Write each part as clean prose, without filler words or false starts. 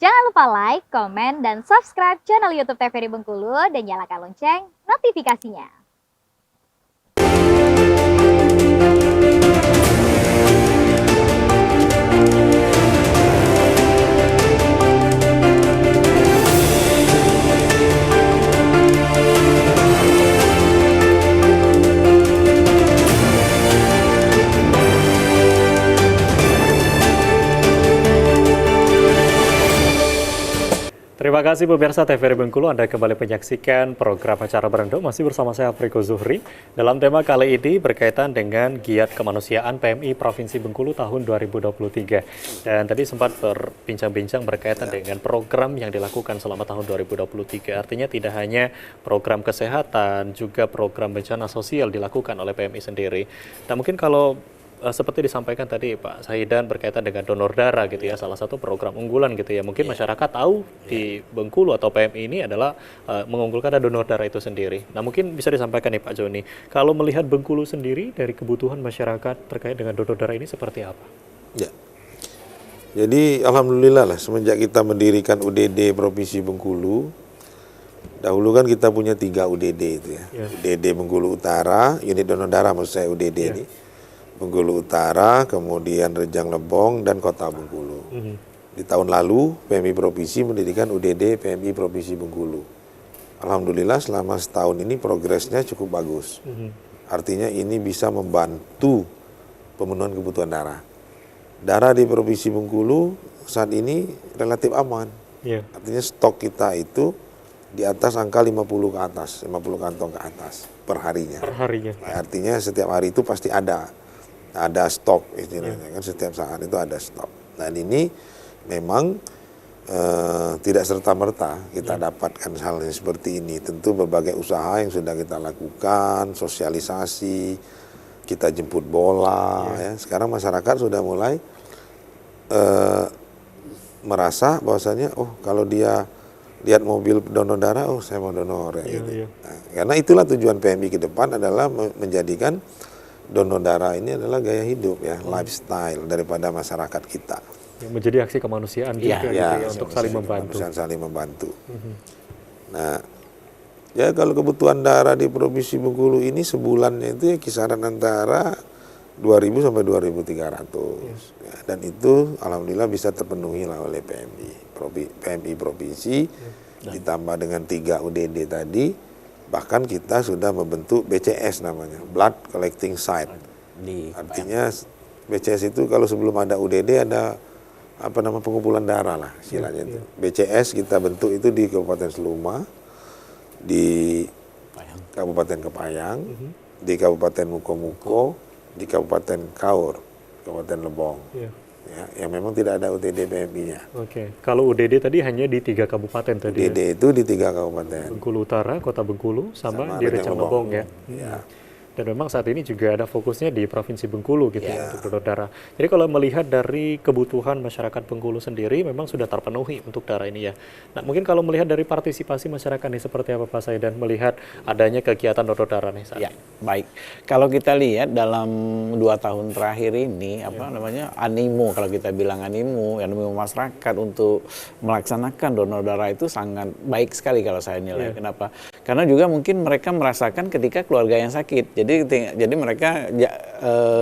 Jangan lupa like, komen, dan subscribe channel YouTube TVRI Bengkulu dan nyalakan lonceng notifikasinya. Terima kasih pemirsa TVRI Bengkulu, Anda kembali menyaksikan program acara Berendo, masih bersama saya Afriko Zuhri. Dalam tema kali ini berkaitan dengan Giat Kemanusiaan PMI Provinsi Bengkulu tahun 2023. Dan tadi sempat berbincang-bincang berkaitan dengan program yang dilakukan selama tahun 2023. Artinya tidak hanya program kesehatan, juga program bencana sosial dilakukan oleh PMI sendiri. Nah mungkin kalau seperti disampaikan tadi Pak Saidan berkaitan dengan donor darah gitu ya, salah satu program unggulan gitu ya. Mungkin masyarakat tahu di Bengkulu atau PMI ini adalah mengunggulkan donor darah itu sendiri. Nah mungkin bisa disampaikan nih Pak Joni, kalau melihat Bengkulu sendiri dari kebutuhan masyarakat terkait dengan donor darah ini seperti apa? Ya, jadi alhamdulillah lah semenjak kita mendirikan UDD Provinsi Bengkulu, dahulu kan kita punya 3 UDD itu ya. UDD Bengkulu Utara, unit donor darah maksud saya UDD ini. Bengkulu Utara, kemudian Rejang Lebong, dan Kota Bengkulu. Di tahun lalu, PMI Provinsi mendirikan UDD PMI Provinsi Bengkulu. Alhamdulillah selama setahun ini progresnya cukup bagus. Artinya ini bisa membantu pemenuhan kebutuhan darah. Darah di Provinsi Bengkulu saat ini relatif aman. Artinya stok kita itu di atas angka 50 ke atas, 50 kantong ke atas per harinya. Nah, artinya setiap hari itu pasti ada stok istilahnya kan, setiap saat itu ada stok. Dan ini memang tidak serta-merta kita dapatkan hal yang seperti ini. Tentu berbagai usaha yang sudah kita lakukan, sosialisasi, kita jemput bola ya. Sekarang masyarakat sudah mulai merasa bahwasanya kalau dia lihat mobil donor darah, saya mau donor ya gitu. Nah, karena itulah tujuan PMI ke depan adalah menjadikan donor darah ini adalah gaya hidup ya, lifestyle daripada masyarakat kita. Menjadi aksi kemanusiaan juga gitu ya, untuk saling membantu. Saling membantu. Nah, ya kalau kebutuhan darah di Provinsi Bengkulu ini sebulannya itu ya kisaran antara 2.000 sampai 2.300. Ya, dan itu alhamdulillah bisa terpenuhi lah oleh PMI Provinsi, ditambah dengan 3 UDD tadi. Bahkan kita sudah membentuk BCS namanya, Blood Collecting Site. Artinya BCS itu kalau sebelum ada UDD ada pengumpulan darah lah istilahnya itu. BCS kita bentuk itu di Kabupaten Seluma, di Kabupaten Kepayang, di Kabupaten Mukomuko, di Kabupaten Kaur, Kabupaten Lebong. Ya, yang memang tidak ada UDD PMI-nya. Kalau UDD tadi hanya di 3 kabupaten tadi. UDD itu di 3 kabupaten. Bengkulu Utara, Kota Bengkulu, sama di Rejang Lebong ya. Dan memang saat ini juga ada fokusnya di Provinsi Bengkulu gitu ya, untuk donor darah. Jadi kalau melihat dari kebutuhan masyarakat Bengkulu sendiri memang sudah terpenuhi untuk darah ini ya. Nah mungkin kalau melihat dari partisipasi masyarakat nih seperti apa Pak Saidan melihat adanya kegiatan donor darah nih saat ini? Baik. Kalau kita lihat dalam 2 tahun terakhir ini animo, kalau kita bilang animo masyarakat untuk melaksanakan donor darah itu sangat baik sekali kalau saya nilai. Kenapa? Karena juga mungkin mereka merasakan ketika keluarga yang sakit. Jadi mereka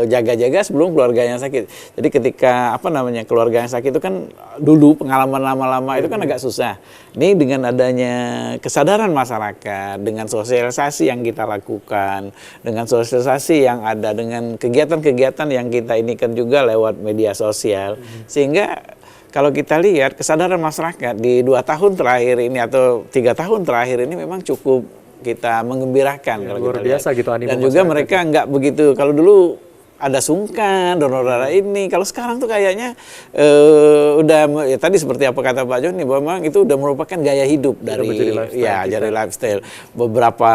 jaga-jaga sebelum keluarganya sakit. Jadi ketika keluarga yang sakit itu kan dulu pengalaman lama-lama itu kan agak susah. Ini dengan adanya kesadaran masyarakat, dengan sosialisasi yang kita lakukan, dengan sosialisasi yang ada, dengan kegiatan-kegiatan yang kita inikan juga lewat media sosial, sehingga kalau kita lihat kesadaran masyarakat di 2 tahun terakhir ini atau 3 tahun terakhir ini memang cukup kita mengembirakan. Luar biasa gitu animo. Dan juga mereka nggak begitu, kalau dulu ada sungkan donor darah ini, kalau sekarang tuh kayaknya udah ya tadi seperti apa kata Pak Joni, bahwa memang itu udah merupakan gaya hidup dari lifestyle. Beberapa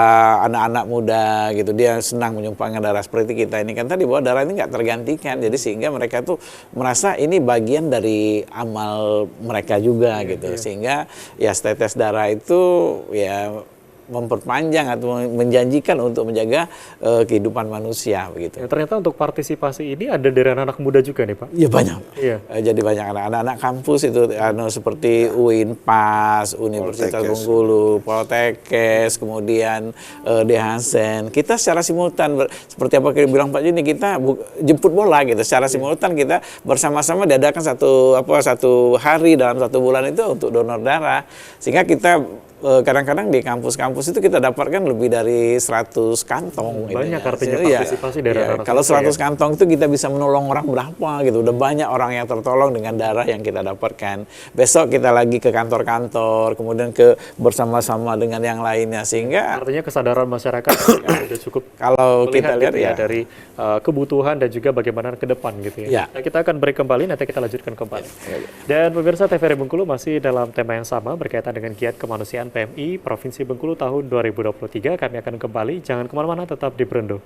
anak-anak muda gitu dia senang menyumbangkan darah seperti kita ini kan tadi, bahwa darah ini nggak tergantikan, jadi sehingga mereka tuh merasa ini bagian dari amal mereka juga gitu. Sehingga ya setetes darah itu ya memperpanjang atau menjanjikan untuk menjaga kehidupan manusia begitu. Ya, ternyata untuk partisipasi ini ada dari anak-anak muda juga nih Pak. Iya banyak. Iya. Jadi banyak anak-anak kampus itu seperti UINPAS, Universitas Bengkulu, Poltekkes, kemudian DHasen. Kita secara simultan seperti apa yang bilang Pak Juni, kita jemput bola gitu. Secara simultan kita bersama-sama diadakan satu hari dalam 1 bulan itu untuk donor darah. Sehingga kita kadang-kadang di kampus-kampus itu kita dapatkan lebih dari 100 kantong. Banyak gitu, artinya partisipasi dari anak-anak. Kalau 100 kantong itu kita bisa menolong orang berapa gitu. Udah banyak orang yang tertolong dengan darah yang kita dapatkan. Besok kita lagi ke kantor-kantor, kemudian bersama-sama dengan yang lainnya, sehingga artinya kesadaran masyarakat sudah cukup. Kalau kita lihat gitu ya dari kebutuhan dan juga bagaimana ke depan gitu ya. Nah, kita akan break kembali, nanti kita lanjutkan kembali. Dan pemirsa TVRI Bengkulu masih dalam tema yang sama berkaitan dengan giat kemanusiaan PMI Provinsi Bengkulu tahun 2023. Kami akan kembali, jangan kemana-mana, tetap di Brendo.